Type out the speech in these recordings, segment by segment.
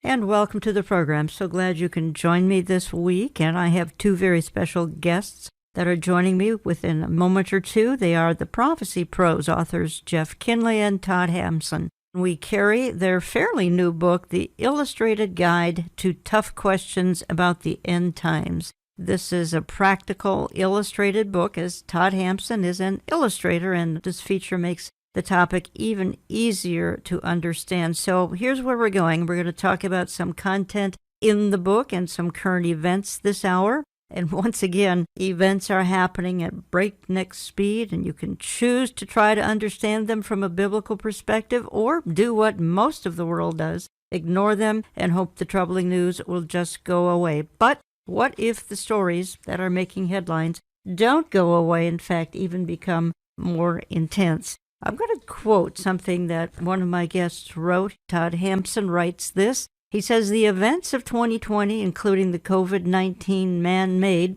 And welcome to the program. So glad you can join me this week. And I have two very special guests that are joining me within a moment or two. They are the Prophecy Pros authors, Jeff Kinley and Todd Hampson. We carry their fairly new book, The Illustrated Guide to Tough Questions About the End Times. This is a practical, illustrated book, as Todd Hampson is an illustrator, and this feature makes the topic even easier to understand. So here's where we're going. We're going to talk about some content in the book and some current events this hour. And once again, events are happening at breakneck speed, and you can choose to try to understand them from a biblical perspective or do what most of the world does, ignore them and hope the troubling news will just go away. But what if the stories that are making headlines don't go away, in fact, even become more intense? I'm going to quote something that one of my guests wrote. Todd Hampson writes this. He says, the events of 2020, including the COVID-19 man-made,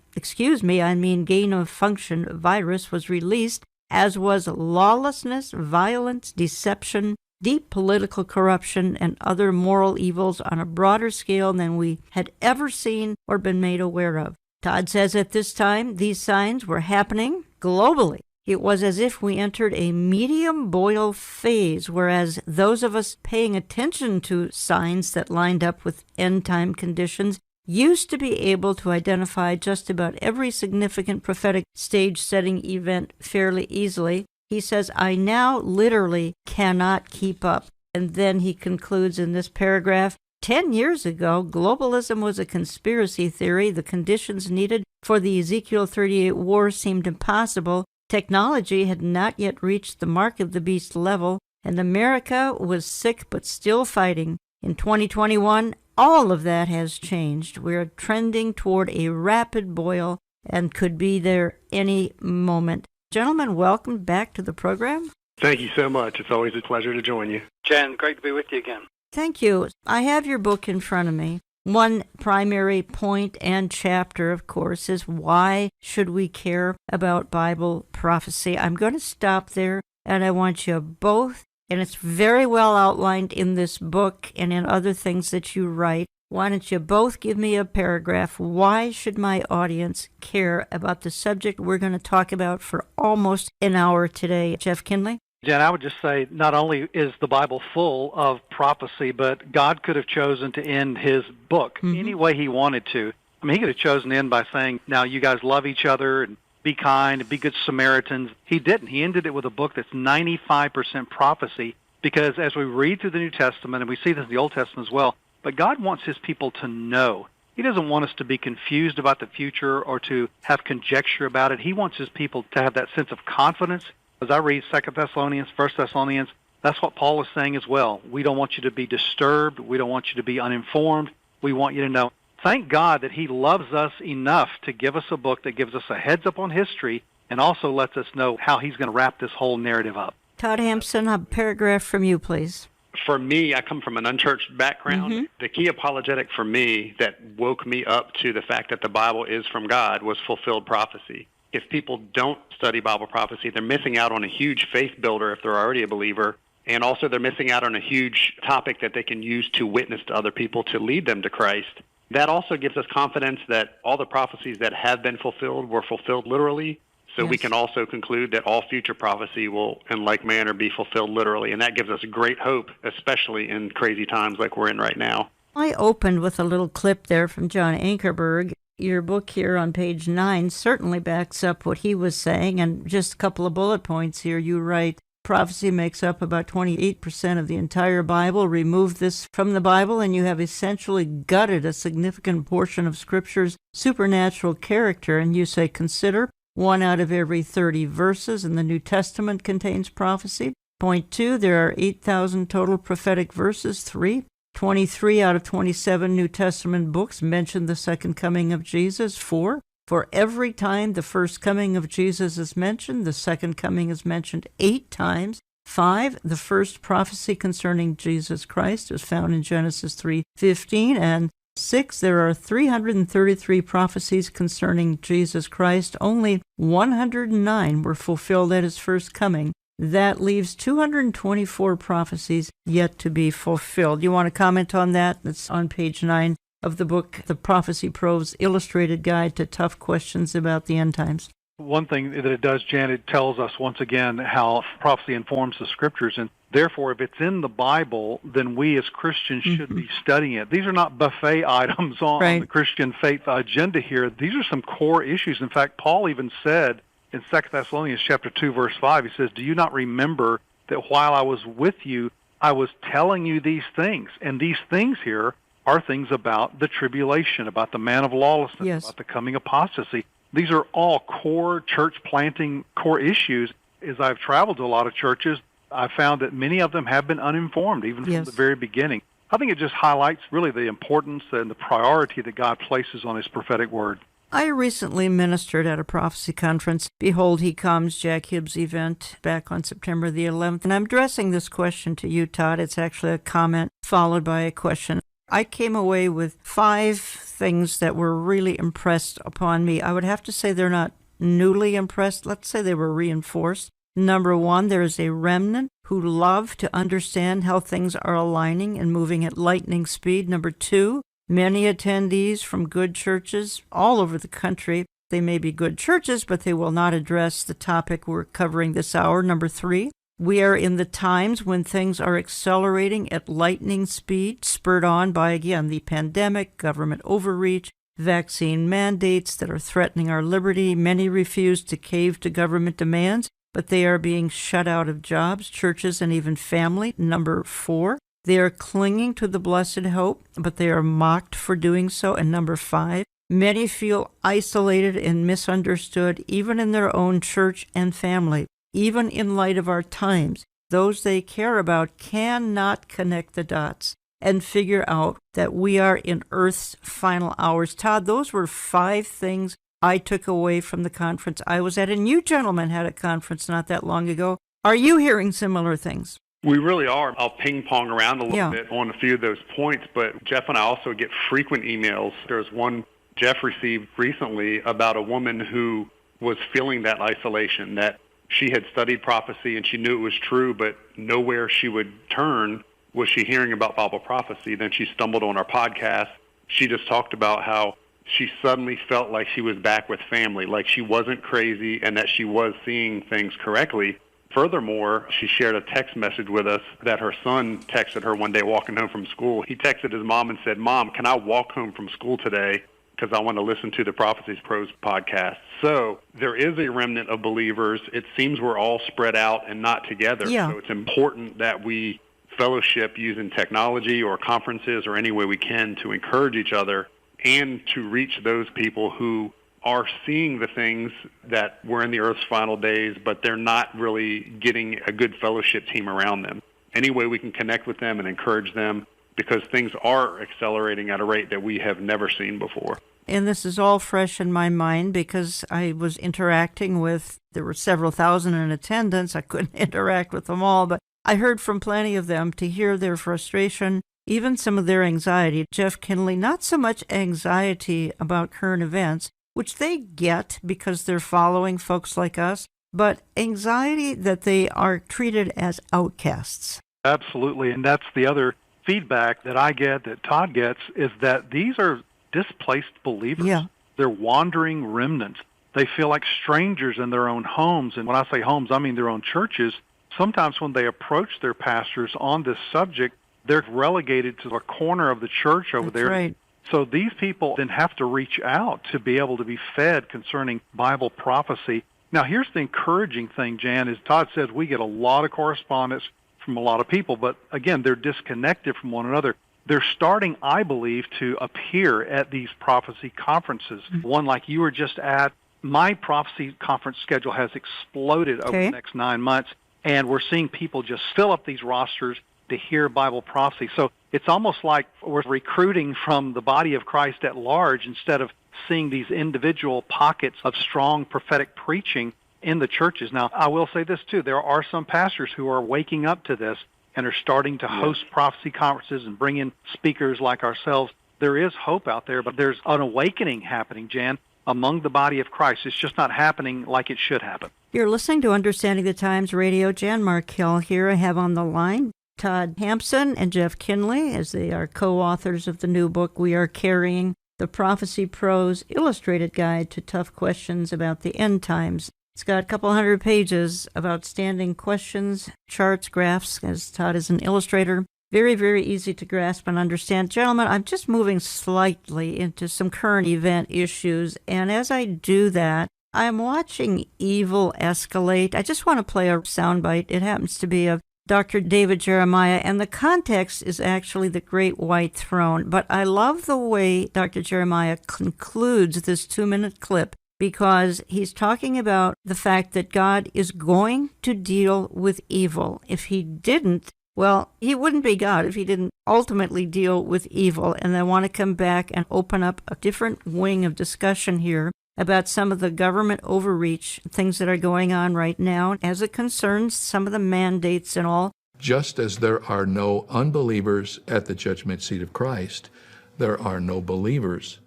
gain-of-function virus, was released, as was lawlessness, violence, deception, deep political corruption, and other moral evils on a broader scale than we had ever seen or been made aware of. Todd says at this time, these signs were happening globally. It was as if we entered a medium boil phase, whereas those of us paying attention to signs that lined up with end-time conditions used to be able to identify just about every significant prophetic stage-setting event fairly easily. He says, I now literally cannot keep up. And then he concludes in this paragraph, 10 years ago, globalism was a conspiracy theory. The conditions needed for the Ezekiel 38 war seemed impossible. Technology had not yet reached the mark of the beast level, and America was sick but still fighting. In 2021, all of that has changed. We're trending toward a rapid boil and could be there any moment. Gentlemen, welcome back to the program. Thank you so much. It's always a pleasure to join you. Jen, great to be with you again. Thank you. I have your book in front of me. One primary point and chapter, of course, is why should we care about Bible prophecy? I'm going to stop there, and I want you both, and it's very well outlined in this book and in other things that you write. Why don't you both give me a paragraph? Why should my audience care about the subject we're going to talk about for almost an hour today? Jeff Kinley? Jen, I would just say not only is the Bible full of prophecy, but God could have chosen to end his book any way he wanted to. I mean, he could have chosen to end by saying, now you guys love each other and be kind and be good Samaritans. He didn't. He ended it with a book that's 95% prophecy because as we read through the New Testament, and we see this in the Old Testament as well, but God wants his people to know. He doesn't want us to be confused about the future or to have conjecture about it. He wants his people to have that sense of confidence. As I read 2 Thessalonians, 1 Thessalonians, that's what Paul is saying as well. We don't want you to be disturbed. We don't want you to be uninformed. We want you to know. Thank God that he loves us enough to give us a book that gives us a heads up on history and also lets us know how he's going to wrap this whole narrative up. Todd Hampson, a paragraph from you, please. For me, I come from an unchurched background. The key apologetic for me that woke me up to the fact that the Bible is from God was fulfilled prophecy. If people don't study Bible prophecy, they're missing out on a huge faith builder if they're already a believer, and also they're missing out on a huge topic that they can use to witness to other people to lead them to Christ. That also gives us confidence that all the prophecies that have been fulfilled were fulfilled literally, so we can also conclude that all future prophecy will, in like manner, be fulfilled literally, and that gives us great hope, especially in crazy times like we're in right now. I opened with a little clip there from John Ankerberg. Your book here on page 9 certainly backs up what he was saying, and just a couple of bullet points here. You write, prophecy makes up about 28% of the entire Bible. Remove this from the Bible, and you have essentially gutted a significant portion of Scripture's supernatural character. And you say, consider 1 out of every 30 verses in the New Testament contains prophecy. Point 2, there are 8,000 total prophetic verses. 3, 23 out of 27 New Testament books mention the second coming of Jesus. 4, for every time the first coming of Jesus is mentioned, the second coming is mentioned 8 times. 5, the first prophecy concerning Jesus Christ is found in Genesis 3:15. And 6, there are 333 prophecies concerning Jesus Christ. Only 109 were fulfilled at his first coming. That leaves 224 prophecies yet to be fulfilled. You want to comment on that? That's on page 9 of the book, The Prophecy Pros Illustrated Guide to Tough Questions About the End Times. One thing that it does, Jan, it tells us once again how prophecy informs the Scriptures, and therefore if it's in the Bible, then we as Christians should be studying it. These are not buffet items on the Christian faith agenda here. These are some core issues. In fact, Paul even said in 2 Thessalonians chapter 2, verse 5, he says, "Do you not remember that while I was with you, I was telling you these things?" And these things here are things about the tribulation, about the man of lawlessness, about the coming apostasy. These are all core church planting core issues. As I've traveled to a lot of churches, I've found that many of them have been uninformed, even from the very beginning. I think it just highlights really the importance and the priority that God places on His prophetic word. I recently ministered at a prophecy conference, Behold He Comes, Jack Hibbs event, back on September the 11th, and I'm addressing this question to you, Todd. It's actually a comment followed by a question. I came away with 5 things that were really impressed upon me. I would have to say they're not newly impressed. Let's say they were reinforced. Number 1, there is a remnant who love to understand how things are aligning and moving at lightning speed. Number 2, many attendees from good churches all over the country. They may be good churches, but they will not address the topic we're covering this hour. Number 3, we are in the times when things are accelerating at lightning speed, spurred on by, again, the pandemic, government overreach, vaccine mandates that are threatening our liberty. Many refuse to cave to government demands, but they are being shut out of jobs, churches, and even family. Number 4, they are clinging to the blessed hope, but they are mocked for doing so. And number 5, many feel isolated and misunderstood, even in their own church and family. Even in light of our times, those they care about cannot connect the dots and figure out that we are in Earth's final hours. Todd, those were 5 things I took away from the conference I was at, and you gentlemen had a conference not that long ago. Are you hearing similar things? We really are. I'll ping-pong around a little bit on a few of those points, but Jeff and I also get frequent emails. There's one Jeff received recently about a woman who was feeling that isolation, that she had studied prophecy and she knew it was true, but nowhere she would turn was she hearing about Bible prophecy. Then she stumbled on our podcast. She just talked about how she suddenly felt like she was back with family, like she wasn't crazy and that she was seeing things correctly. Furthermore, she shared a text message with us that her son texted her one day walking home from school. He texted his mom and said, "Mom, can I walk home from school today? Because I want to listen to the Prophecy Pros podcast." So there is a remnant of believers. It seems we're all spread out and not together. So it's important that we fellowship using technology or conferences or any way we can to encourage each other and to reach those people who are seeing the things that we're in the Earth's final days, but they're not really getting a good fellowship team around them. Any way we can connect with them and encourage them, because things are accelerating at a rate that we have never seen before. And this is all fresh in my mind because I was interacting with, there were several thousand in attendance. I couldn't interact with them all, but I heard from plenty of them to hear their frustration, even some of their anxiety. Jeff Kinley, not so much anxiety about current events, which they get because they're following folks like us, but anxiety that they are treated as outcasts. Absolutely, and that's the other feedback that I get, that Todd gets, is that these are displaced believers. They're wandering remnants. They feel like strangers in their own homes. And when I say homes, I mean their own churches. Sometimes when they approach their pastors on this subject, they're relegated to a corner of the church over there. Right. So these people then have to reach out to be able to be fed concerning Bible prophecy. Now, here's the encouraging thing, Jan, is Todd says we get a lot of correspondence from a lot of people, but again, they're disconnected from one another. They're starting, I believe, to appear at these prophecy conferences. One like you were just at. My prophecy conference schedule has exploded over the next 9 months, and we're seeing people just fill up these rosters to hear Bible prophecy. So it's almost like we're recruiting from the body of Christ at large instead of seeing these individual pockets of strong prophetic preaching in the churches. Now, I will say this, too. There are some pastors who are waking up to this and are starting to host prophecy conferences and bring in speakers like ourselves. There is hope out there, but there's an awakening happening, Jan. among the body of Christ. It's just not happening like it should happen. You're listening to Understanding the Times Radio. Jan Markell here. I have on the line Todd Hampson and Jeff Kinley, as they are co-authors of the new book, We Are Carrying, the Prophecy Pros Illustrated Guide to Tough Questions About the End Times. It's got a couple hundred pages of outstanding questions, charts, graphs, as Todd is an illustrator. Very, very easy to grasp and understand. Gentlemen, I'm just moving slightly into some current event issues, and as I do that, I'm watching evil escalate. I just want to play a soundbite. It happens to be of Dr. David Jeremiah, and the context is actually the Great White Throne. But I love the way Dr. Jeremiah concludes this 2-minute clip, because he's talking about the fact that God is going to deal with evil. If he didn't, well, he wouldn't be God if he didn't ultimately deal with evil. And I want to come back and open up a different wing of discussion here about some of the government overreach, things that are going on right now as it concerns some of the mandates and all. Just as there are no unbelievers at the judgment seat of Christ, there are no believers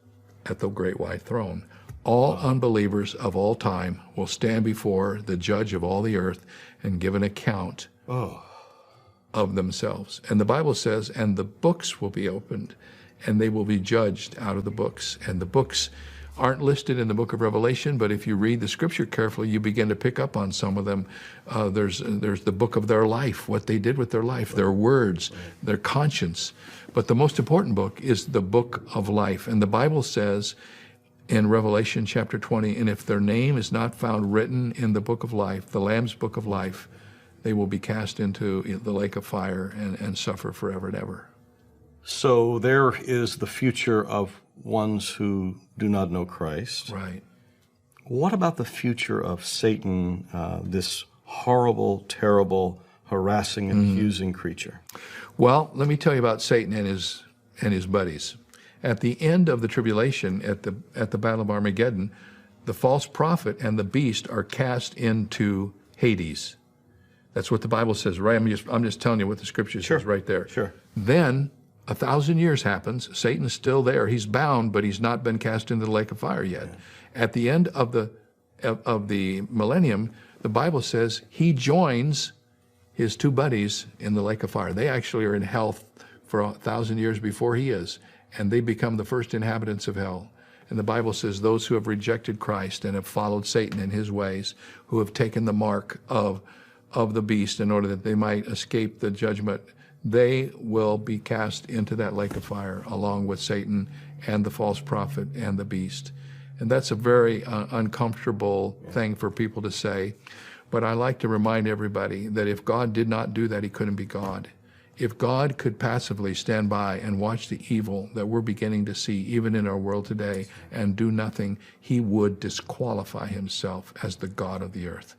at the Great White Throne. All unbelievers of all time will stand before the judge of all the earth and give an account of themselves. And the Bible says, and the books will be opened, and they will be judged out of the books. And the books aren't listed in the book of Revelation, but if you read the scripture carefully, you begin to pick up on some of them. There's the book of their life, what they did with their life, their words, their conscience. But the most important book is the book of life. And the Bible says in Revelation chapter 20, and if their name is not found written in the book of life, the Lamb's book of life, they will be cast into the lake of fire and suffer forever and ever. So there is the future of ones who do not know Christ. Right. What about the future of Satan, this horrible, terrible, harassing, and accusing creature? Well, let me tell you about Satan and his buddies. At the end of the tribulation, at the Battle of Armageddon, the false prophet and the beast are cast into Hades. That's what the Bible says, right? I'm just telling you what the scripture says right there. Sure. Then 1,000 years happens. Satan's still there. He's bound, but he's not been cast into the lake of fire yet. Yeah. At the end of the millennium, the Bible says he joins his two buddies in the lake of fire. They actually are in hell for 1,000 years before he is, and they become the first inhabitants of hell. And the Bible says those who have rejected Christ and have followed Satan in his ways, who have taken the mark of the beast in order that they might escape the judgment, they will be cast into that lake of fire along with Satan and the false prophet and the beast. And that's a very uncomfortable thing for people to say. But I like to remind everybody that if God did not do that, he couldn't be God. If God could passively stand by and watch the evil that we're beginning to see even in our world today and do nothing, he would disqualify himself as the God of the earth.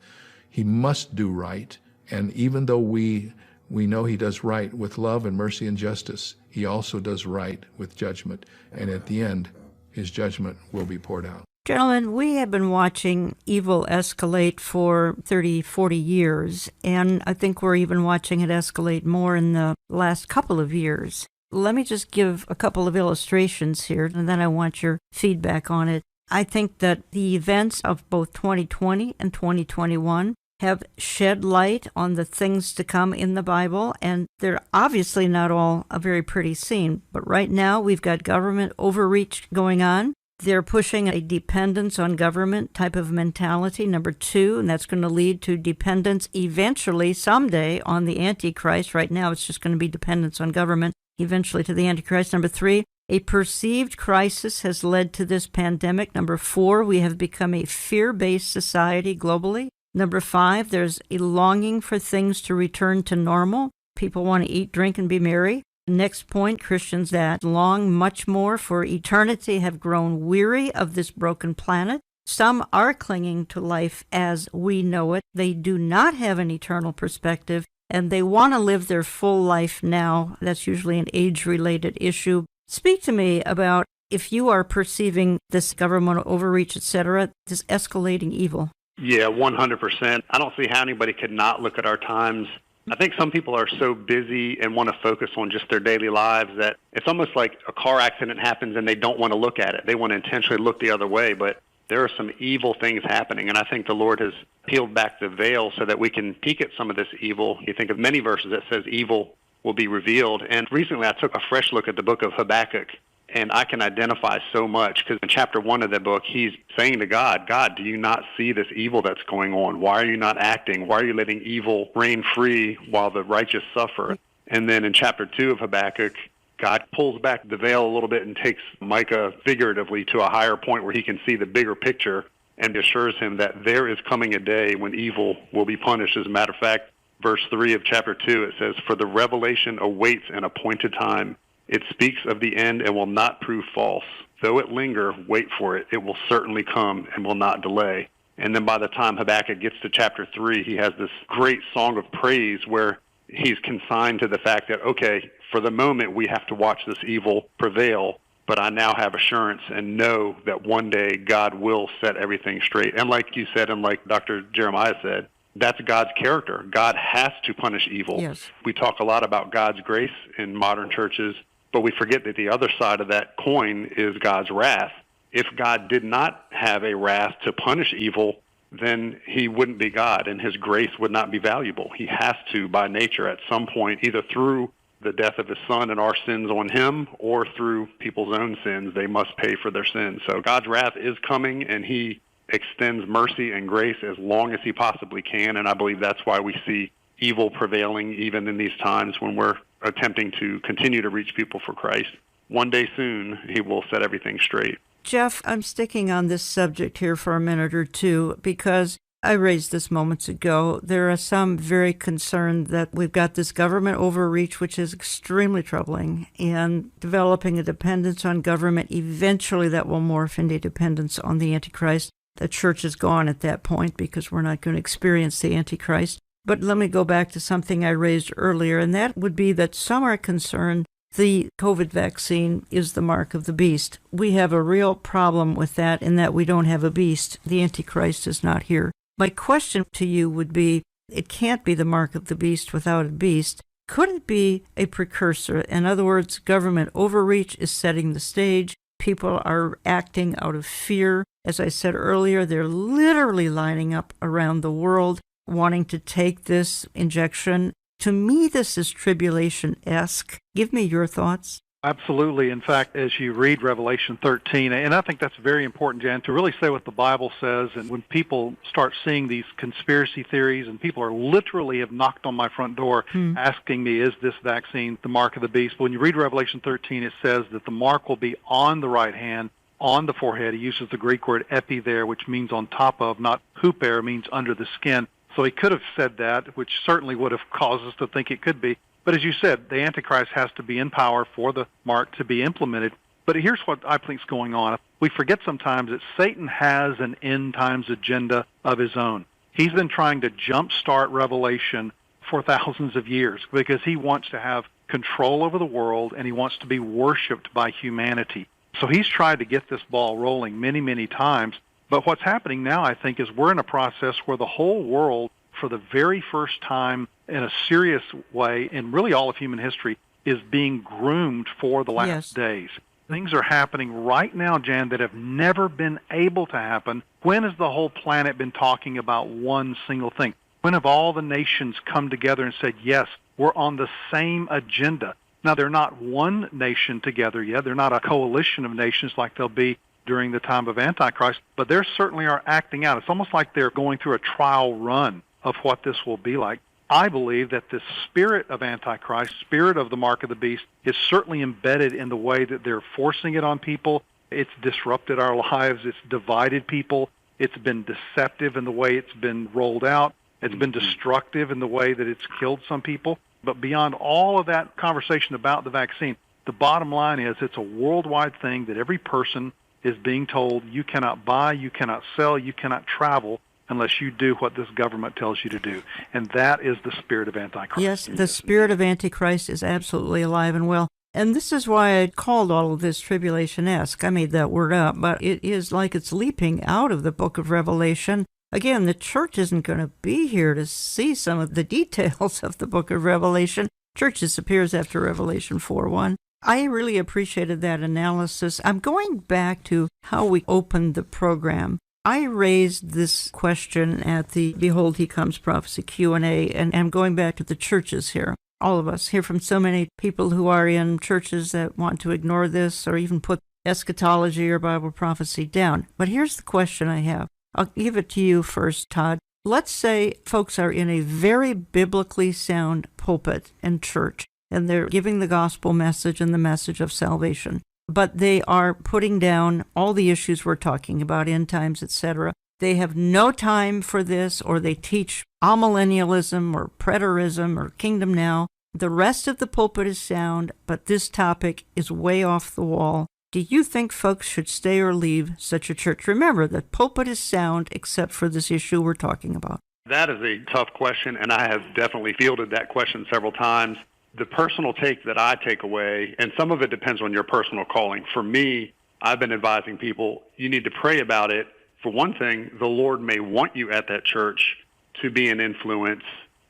He must do right, and even though we know he does right with love and mercy and justice, he also does right with judgment, and at the end, his judgment will be poured out. Gentlemen, we have been watching evil escalate for 30, 40 years, and I think we're even watching it escalate more in the last couple of years. Let me just give a couple of illustrations here, and then I want your feedback on it. I think that the events of both 2020 and 2021 have shed light on the things to come in the Bible, and they're obviously not all a very pretty scene. But right now, we've got government overreach going on. They're pushing a dependence on government type of mentality, number 2, and that's going to lead to dependence eventually, someday, on the Antichrist. Right now, it's just going to be dependence on government, eventually to the Antichrist. Number 3, a perceived crisis has led to this pandemic. Number 4, we have become a fear-based society globally. Number 5, there's a longing for things to return to normal. People want to eat, drink, and be merry. Next point, Christians that long much more for eternity have grown weary of this broken planet. Some are clinging to life as we know it. They do not have an eternal perspective, and they want to live their full life now. That's usually an age-related issue. Speak to me about if you are perceiving this government overreach, etc., this escalating evil. Yeah, 100%. I don't see how anybody could not look at our times. I think some people are so busy and want to focus on just their daily lives that it's almost like a car accident happens and they don't want to look at it. They want to intentionally look the other way. But there are some evil things happening, and I think the Lord has peeled back the veil so that we can peek at some of this evil. You think of many verses that says evil will be revealed, and recently I took a fresh look at the book of Habakkuk, and I can identify so much, because in chapter 1 of that book, he's saying to God, God, do you not see this evil that's going on? Why are you not acting? Why are you letting evil reign free while the righteous suffer? And then in chapter 2 of Habakkuk, God pulls back the veil a little bit and takes Micah figuratively to a higher point where he can see the bigger picture and assures him that there is coming a day when evil will be punished. As a matter of fact, verse 3 of chapter 2, it says, for the revelation awaits an appointed time. It speaks of the end and will not prove false. Though it linger, wait for it. It will certainly come and will not delay. And then by the time Habakkuk gets to chapter 3, he has this great song of praise where he's consigned to the fact that, okay, for the moment we have to watch this evil prevail, but I now have assurance and know that one day God will set everything straight. And like you said, and like Dr. Jeremiah said, that's God's character. God has to punish evil. Yes. We talk a lot about God's grace in modern churches, but we forget that the other side of that coin is God's wrath. If God did not have a wrath to punish evil, then he wouldn't be God, and his grace would not be valuable. He has to, by nature, at some point, either through the death of his son and our sins on him, or through people's own sins, they must pay for their sins. So God's wrath is coming, and he extends mercy and grace as long as he possibly can, and I believe that's why we see evil prevailing even in these times when we're attempting to continue to reach people for Christ. One day soon, he will set everything straight. Jeff, I'm sticking on this subject here for a minute or two because I raised this moments ago. There are some very concerned that we've got this government overreach, which is extremely troubling, and developing a dependence on government. Eventually that will morph into dependence on the Antichrist. The church is gone at that point because we're not going to experience the Antichrist. But let me go back to something I raised earlier, and that would be that some are concerned the COVID vaccine is the mark of the beast. We have a real problem with that in that we don't have a beast. The Antichrist is not here. My question to you would be, it can't be the mark of the beast without a beast. Could it be a precursor? In other words, government overreach is setting the stage. People are acting out of fear. As I said earlier, they're literally lining up around the world wanting to take this injection. To me, this is tribulation-esque. Give me your thoughts. Absolutely. In fact, as you read Revelation 13, and I think that's very important, Jan, to really say what the Bible says. And when people start seeing these conspiracy theories, and people are literally have knocked on my front door asking me, is this vaccine the mark of the beast? But when you read Revelation 13, it says that the mark will be on the right hand, on the forehead. He uses the Greek word epi there, which means on top of, not huper, means under the skin. So he could have said that, which certainly would have caused us to think it could be. But as you said, the Antichrist has to be in power for the mark to be implemented. But here's what I think is going on. We forget sometimes that Satan has an end times agenda of his own. He's been trying to jumpstart Revelation for thousands of years because he wants to have control over the world and he wants to be worshipped by humanity. So he's tried to get this ball rolling many, many times. But what's happening now, I think, is we're in a process where the whole world, for the very first time in a serious way, in really all of human history, is being groomed for the last days. Things are happening right now, Jan, that have never been able to happen. When has the whole planet been talking about one single thing? When have all the nations come together and said, yes, we're on the same agenda? Now, they're not one nation together yet. They're not a coalition of nations like they'll be during the time of Antichrist, but they certainly are acting out. It's almost like they're going through a trial run of what this will be like. I believe that the spirit of Antichrist, spirit of the mark of the beast, is certainly embedded in the way that they're forcing it on people. It's disrupted our lives. It's divided people. It's been deceptive in the way it's been rolled out. It's been destructive in the way that it's killed some people. But beyond all of that conversation about the vaccine, the bottom line is it's a worldwide thing that every person is being told you cannot buy, you cannot sell, you cannot travel unless you do what this government tells you to do. And that is the spirit of Antichrist. Yes, the spirit of Antichrist is absolutely alive and well. And this is why I called all of this tribulation-esque. I made that word up, but it is like it's leaping out of the book of Revelation. Again, the church isn't going to be here to see some of the details of the book of Revelation. Church disappears after Revelation 4:1. I really appreciated that analysis. I'm going back to how we opened the program. I raised this question at the Behold He Comes Prophecy Q&A, and I'm going back to the churches here. All of us hear from so many people who are in churches that want to ignore this or even put eschatology or Bible prophecy down. But here's the question I have. I'll give it to you first, Todd. Let's say folks are in a very biblically sound pulpit and church, and they're giving the gospel message and the message of salvation, but they are putting down all the issues we're talking about, end times, etc. They have no time for this, or they teach amillennialism or preterism or kingdom now. The rest of the pulpit is sound, but this topic is way off the wall. Do you think folks should stay or leave such a church? Remember, the pulpit is sound except for this issue we're talking about. That is a tough question, and I have definitely fielded that question several times. The personal take that I take away, and some of it depends on your personal calling. For me, I've been advising people, you need to pray about it. For one thing, the Lord may want you at that church to be an influence,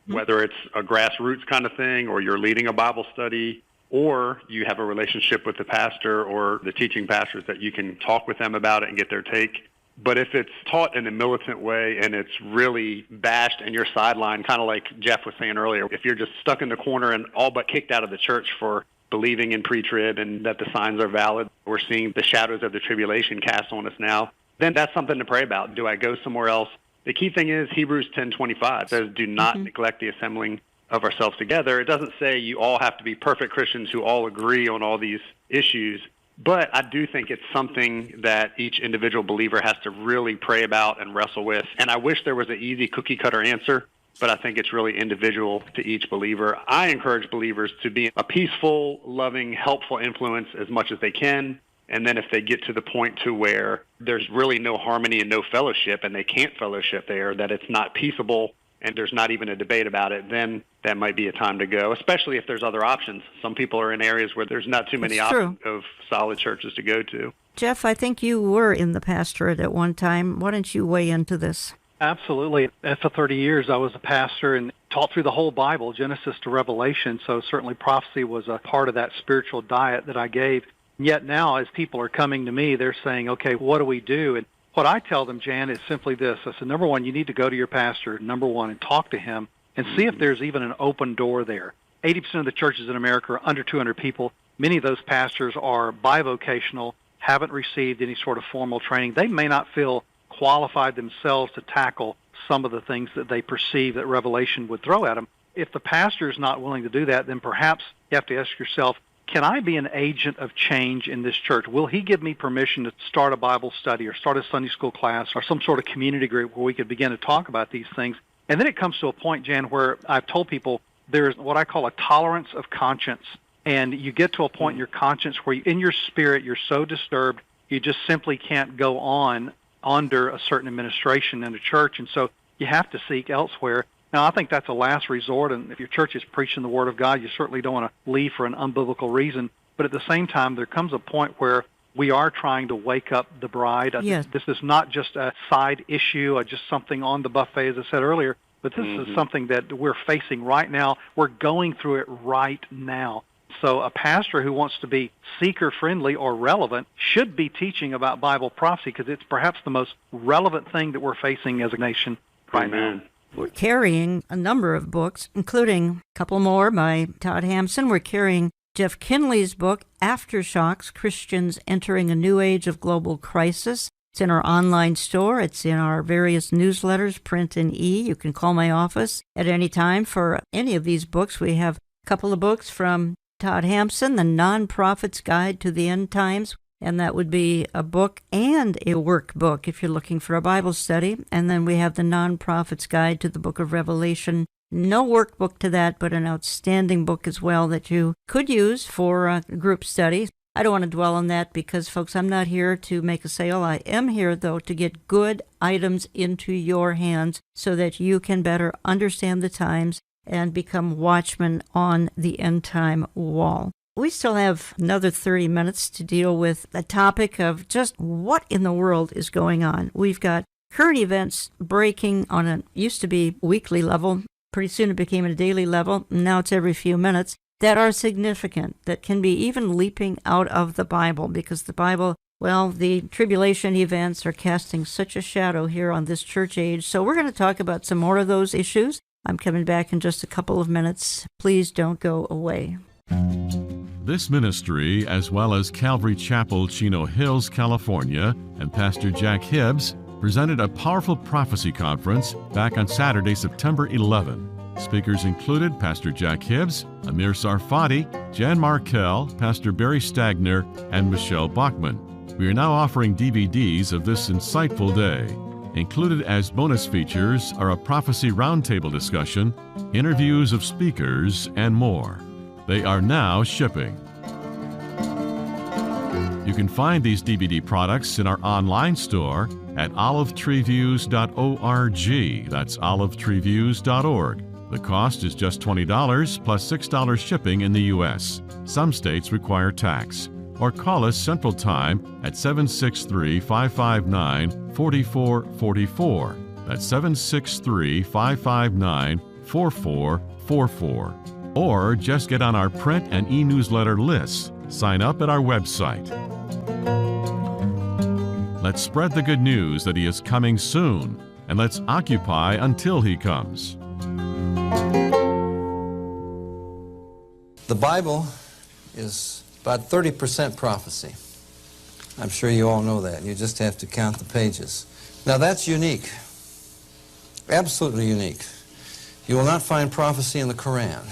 whether it's a grassroots kind of thing, or you're leading a Bible study, or you have a relationship with the pastor or the teaching pastors that you can talk with them about it and get their take. But if it's taught in a militant way and it's really bashed and you're sidelined, kind of like Jeff was saying earlier, if you're just stuck in the corner and all but kicked out of the church for believing in pre-trib and that the signs are valid, we're seeing the shadows of the tribulation cast on us now, then that's something to pray about. Do I go somewhere else? The key thing is Hebrews 10:25 says, do not neglect the assembling of ourselves together. It doesn't say you all have to be perfect Christians who all agree on all these issues, but I do think it's something that each individual believer has to really pray about and wrestle with. And I wish there was an easy cookie-cutter answer, but I think it's really individual to each believer. I encourage believers to be a peaceful, loving, helpful influence as much as they can. And then if they get to the point to where there's really no harmony and no fellowship, and they can't fellowship there, that it's not peaceable, and there's not even a debate about it, then that might be a time to go, especially if there's other options. Some people are in areas where there's not too many options of solid churches to go to. Jeff, I think you were in the pastorate at one time. Why don't you weigh into this? Absolutely. For 30 years, I was a pastor and taught through the whole Bible, Genesis to Revelation, so certainly prophecy was a part of that spiritual diet that I gave. Yet now, as people are coming to me, they're saying, okay, what do we do? And what I tell them, Jan, is simply this. I said, number one, you need to go to your pastor, number one, and talk to him and see if there's even an open door there. 80% of the churches in America are under 200 people. Many of those pastors are bivocational, haven't received any sort of formal training. They may not feel qualified themselves to tackle some of the things that they perceive that Revelation would throw at them. If the pastor is not willing to do that, then perhaps you have to ask yourself, can I be an agent of change in this church? Will he give me permission to start a Bible study or start a Sunday school class or some sort of community group where we could begin to talk about these things? And then it comes to a point, Jan, where I've told people there's what I call a tolerance of conscience. And you get to a point in your conscience where in your spirit you're so disturbed you just simply can't go on under a certain administration in a church. And so you have to seek elsewhere. Now, I think that's a last resort, and if your church is preaching the Word of God, you certainly don't want to leave for an unbiblical reason. But at the same time, there comes a point where we are trying to wake up the bride. Yes. This is not just a side issue or just something on the buffet, as I said earlier, but this is something that we're facing right now. We're going through it right now. So a pastor who wants to be seeker-friendly or relevant should be teaching about Bible prophecy because it's perhaps the most relevant thing that we're facing as a nation right now. We're carrying a number of books, including a couple more by Todd Hampson. We're carrying Jeff Kinley's book, Aftershocks, Christians Entering a New Age of Global Crisis. It's in our online store. It's in our various newsletters, print and e. You can call my office at any time for any of these books. We have a couple of books from Todd Hampson, The Non-Prophet's Guide to the End Times, and that would be a book and a workbook if you're looking for a Bible study. And then we have The Non-Prophet's Guide to the Book of Revelation. No workbook to that, but an outstanding book as well that you could use for a group study. I don't want to dwell on that because, folks, I'm not here to make a sale. I am here, though, to get good items into your hands so that you can better understand the times and become watchmen on the end-time wall. We still have another 30 minutes to deal with the topic of just what in the world is going on. We've got current events breaking on a used to be weekly level. Pretty soon it became a daily level. Now it's every few minutes. that are significant, that can be even leaping out of the Bible, because the Bible, well, the tribulation events are casting such a shadow here on this church age. So we're going to talk about some more of those issues. I'm coming back in just a couple of minutes. Please don't go away. This ministry, as well as Calvary Chapel, Chino Hills, California, and Pastor Jack Hibbs, presented a powerful prophecy conference back on Saturday, September 11. Speakers included Pastor Jack Hibbs, Amir Sarfati, Jan Markell, Pastor Barry Stagner, and Michelle Bachman. We are now offering DVDs of this insightful day. Included as bonus features are a prophecy roundtable discussion, interviews of speakers, and more. They are now shipping. You can find these DVD products in our online store at olivetreeviews.org. That's olivetreeviews.org. The cost is just $20 plus $6 shipping in the U.S. Some states require tax. Or call us Central Time at 763-559-4444. That's 763-559-4444. Or just get on our print and e-newsletter lists. Sign up at our website. Let's spread the good news that He is coming soon, and let's occupy until He comes. The Bible is about 30% prophecy. I'm sure you all know that. You just have to count the pages. Now that's unique. Absolutely unique. You will not find prophecy in the Quran.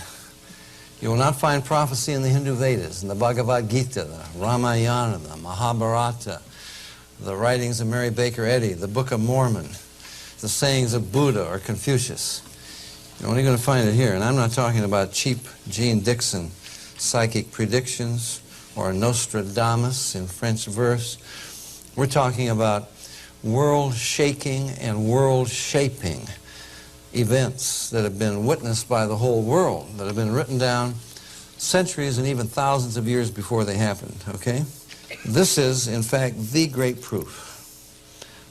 You will not find prophecy in the Hindu Vedas, in the Bhagavad Gita, the Ramayana, the Mahabharata, the writings of Mary Baker Eddy, the Book of Mormon, the sayings of Buddha or Confucius. You're only going to find it here. And I'm not talking about cheap Gene Dixon psychic predictions or Nostradamus in French verse. We're talking about world-shaking and world-shaping events that have been witnessed by the whole world, that have been written down centuries and even thousands of years before they happened, okay? This is, in fact, the great proof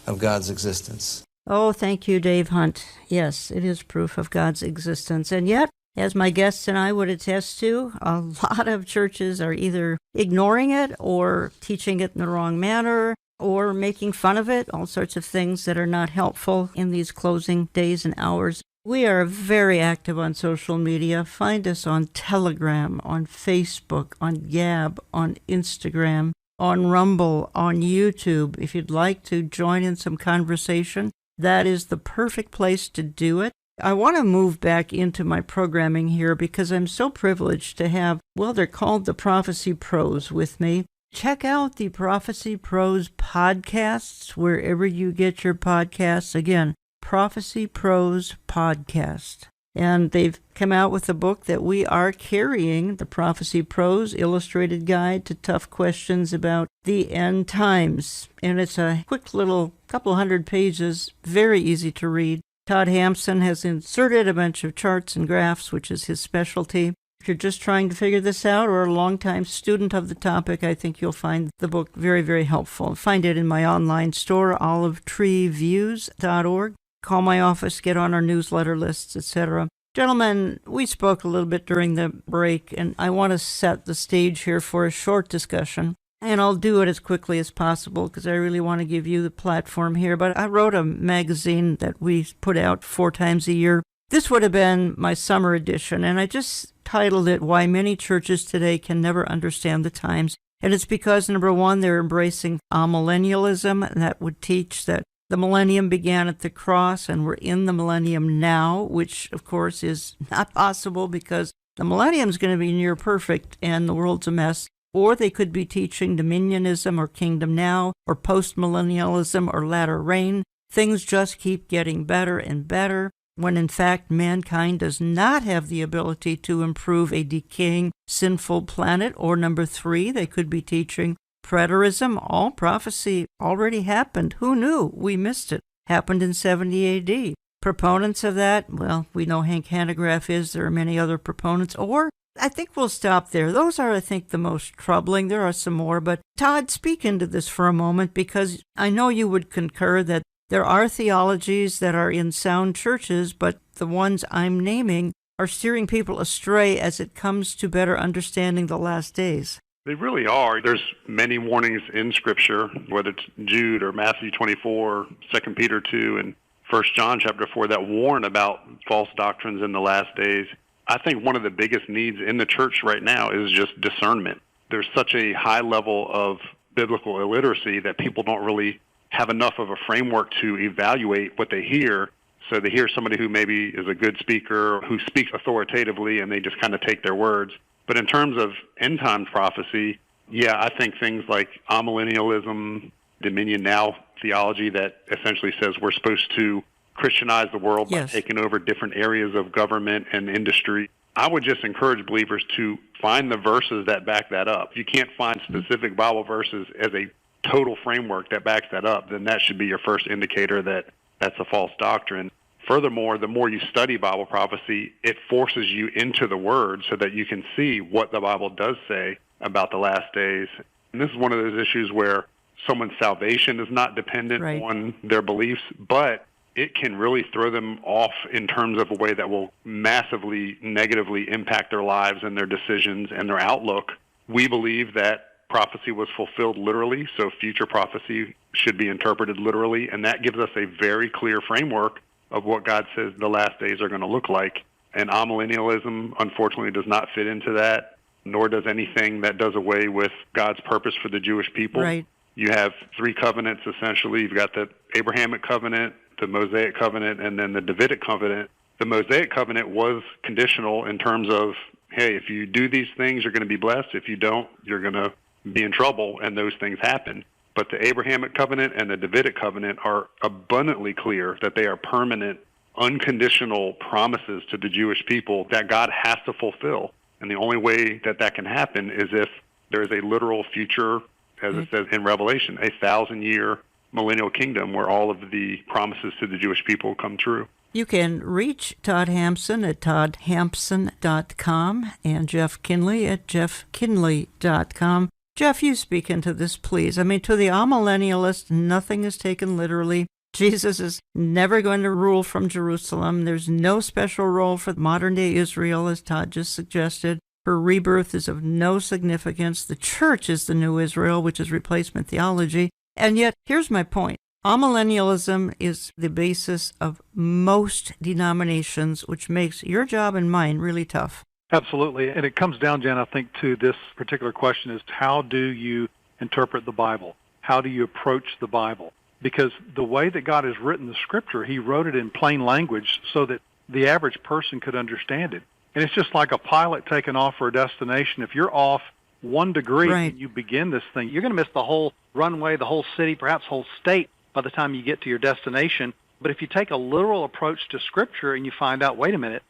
of God's existence. Oh, thank you, Dave Hunt. Yes, it is proof of God's existence. And yet, as my guests and I would attest to, a lot of churches are either ignoring it or teaching it in the wrong manner or making fun of it, all sorts of things that are not helpful in these closing days and hours. We are very active on social media. Find us on Telegram, on Facebook, on Gab, on Instagram, on Rumble, on YouTube. If you'd like to join in some conversation, that is the perfect place to do it. I want to move back into my programming here because I'm so privileged to have, well, they're called the Prophecy Pros with me. Check out the Prophecy Pros podcasts wherever you get your podcasts. Again, Prophecy Pros podcast. And they've come out with a book that we are carrying, the Prophecy Pros Illustrated Guide to Tough Questions About the End Times. And it's a quick little couple hundred pages, very easy to read. Todd Hampson has inserted a bunch of charts and graphs, which is his specialty. If you're just trying to figure this out or a longtime student of the topic, I think you'll find the book very, very helpful. Find it in my online store, olivetreeviews.org. Call my office, get on our newsletter lists, etc. Gentlemen, we spoke a little bit during the break, and I want to set the stage here for a short discussion. And I'll do it as quickly as possible because I really want to give you the platform here. But I wrote a magazine that we put out 4 times a year. This would have been my summer edition, and I just titled it, Why Many Churches Today Can Never Understand the Times. And it's because, number one, they're embracing amillennialism, and that would teach that the millennium began at the cross, and we're in the millennium now, which, of course, is not possible because the millennium is going to be near perfect, and the world's a mess. Or they could be teaching dominionism or kingdom now, or post-millennialism or latter reign. Things just keep getting better and better, when in fact mankind does not have the ability to improve a decaying, sinful planet. Or number 3, they could be teaching preterism. All prophecy already happened. Who knew? We missed it. Happened in 70 A.D. Proponents of that, well, we know Hank Hanegraaff is. There are many other proponents. Or I think we'll stop there. Those are, I think, the most troubling. There are some more. But Todd, speak into this for a moment, because I know you would concur that there are theologies that are in sound churches, but the ones I'm naming are steering people astray as it comes to better understanding the last days. They really are. There's many warnings in Scripture, whether it's Jude or Matthew 24, 2 Peter 2, and 1 John chapter 4, that warn about false doctrines in the last days. I think one of the biggest needs in the church right now is just discernment. There's such a high level of biblical illiteracy that people don't really have enough of a framework to evaluate what they hear. So they hear somebody who maybe is a good speaker, who speaks authoritatively, and they just kind of take their words. But in terms of end times prophecy, yeah, I think things like amillennialism, Dominion Now theology that essentially says we're supposed to Christianize the world by taking over different areas of government and industry. I would just encourage believers to find the verses that back that up. If you can't find specific Bible verses as a total framework that backs that up, then that should be your first indicator that that's a false doctrine. Furthermore, the more you study Bible prophecy, it forces you into the Word so that you can see what the Bible does say about the last days. And this is one of those issues where someone's salvation is not dependent on their beliefs, but it can really throw them off in terms of a way that will massively negatively impact their lives and their decisions and their outlook. We believe that prophecy was fulfilled literally, so future prophecy should be interpreted literally, and that gives us a very clear framework of what God says the last days are going to look like. And amillennialism, unfortunately, does not fit into that, nor does anything that does away with God's purpose for the Jewish people. Right. You have three covenants, essentially. You've got the Abrahamic covenant, the Mosaic covenant, and then the Davidic covenant. The Mosaic covenant was conditional in terms of, hey, if you do these things, you're going to be blessed. If you don't, you're going to be in trouble, and those things happen. But the Abrahamic covenant and the Davidic covenant are abundantly clear that they are permanent, unconditional promises to the Jewish people that God has to fulfill. And the only way that that can happen is if there is a literal future, as it says in Revelation, 1,000-year millennial kingdom where all of the promises to the Jewish people come true. You can reach Todd Hampson at toddhampson.com and Jeff Kinley at jeffkinley.com. Jeff, you speak into this, please. I mean, to the amillennialist, nothing is taken literally. Jesus is never going to rule from Jerusalem. There's no special role for modern-day Israel, as Todd just suggested. Her rebirth is of no significance. The church is the new Israel, which is replacement theology. And yet, here's my point. Amillennialism is the basis of most denominations, which makes your job and mine really tough. Absolutely. And it comes down, Jen, I think, to this particular question is how do you interpret the Bible? How do you approach the Bible? Because the way that God has written the Scripture, He wrote it in plain language so that the average person could understand it. And it's just like a pilot taking off for a destination. If you're off 1 degree and you begin this thing, you're going to miss the whole runway, the whole city, perhaps whole state by the time you get to your destination. But if you take a literal approach to Scripture and you find out, wait a minute,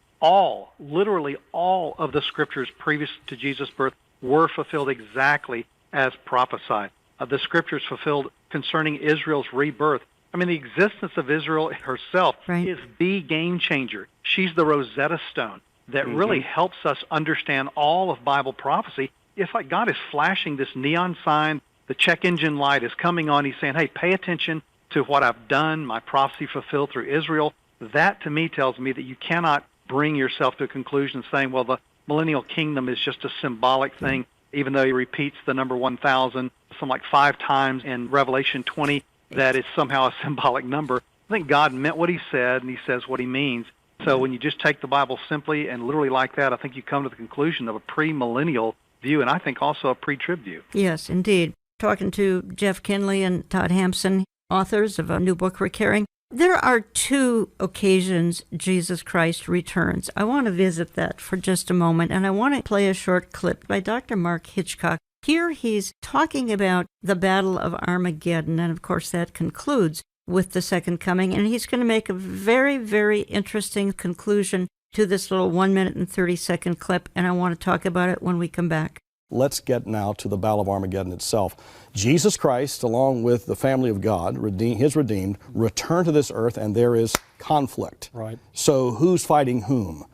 literally all of the Scriptures previous to Jesus' birth were fulfilled exactly as prophesied. The Scriptures fulfilled concerning Israel's rebirth. I mean, the existence of Israel herself is the game changer. She's the Rosetta Stone that really helps us understand all of Bible prophecy. It's like God is flashing this neon sign. The check engine light is coming on. He's saying, hey, pay attention to what I've done, my prophecy fulfilled through Israel. That, to me, tells me that you cannot bring yourself to a conclusion saying, well, the millennial kingdom is just a symbolic thing, even though he repeats the number 1,000 some like 5 times in Revelation 20, that is somehow a symbolic number. I think God meant what He said, and He says what He means. So when you just take the Bible simply and literally like that, I think you come to the conclusion of a premillennial view, and I think also a pre-trib view. Yes, indeed. Talking to Jeff Kinley and Todd Hampson, authors of a new book we're carrying. There are 2 occasions Jesus Christ returns. I want to visit that for just a moment, and I want to play a short clip by Dr. Mark Hitchcock. Here he's talking about the Battle of Armageddon, and of course that concludes with the second coming, and he's going to make a very, very interesting conclusion to this little 1 minute and 30-second clip, and I want to talk about it when we come back. Let's get now to the Battle of Armageddon itself. Jesus Christ, along with the family of God, His redeemed, return to this earth, and there is conflict. Right. So who's fighting whom?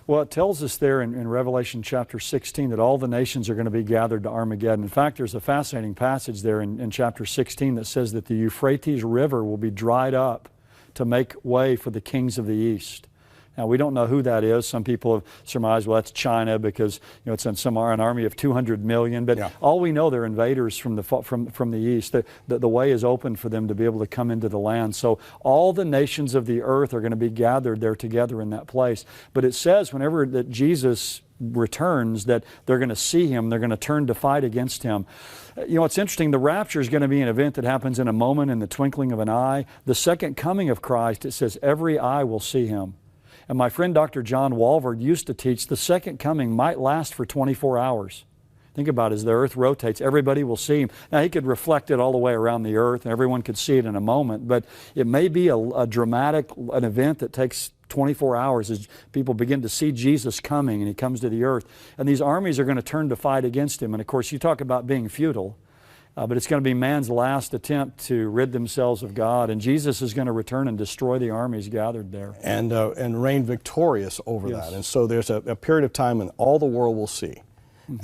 Well, it tells us there in Revelation chapter 16 that all the nations are going to be gathered to Armageddon. In fact, there's a fascinating passage there in chapter 16 that says that the Euphrates River will be dried up to make way for the kings of the east. Now, we don't know who that is. Some people have surmised, well, that's China because it's in an army of 200 million. But all we know, they're invaders from the east. The way is open for them to be able to come into the land. So all the nations of the earth are going to be gathered there together in that place. But it says whenever that Jesus returns that they're going to see him, they're going to turn to fight against him. It's interesting, the rapture is going to be an event that happens in a moment, in the twinkling of an eye. The second coming of Christ, it says every eye will see him. And my friend Dr. John Walvoord used to teach the second coming might last for 24 hours. Think about it, as the earth rotates, everybody will see him. Now, he could reflect it all the way around the earth, and everyone could see it in a moment, but it may be an event that takes 24 hours as people begin to see Jesus coming and he comes to the earth. And these armies are going to turn to fight against him. And of course, you talk about being futile, but it's going to be man's last attempt to rid themselves of God. And Jesus is going to return and destroy the armies gathered there. And reign victorious over that. And so there's a period of time when all the world will see.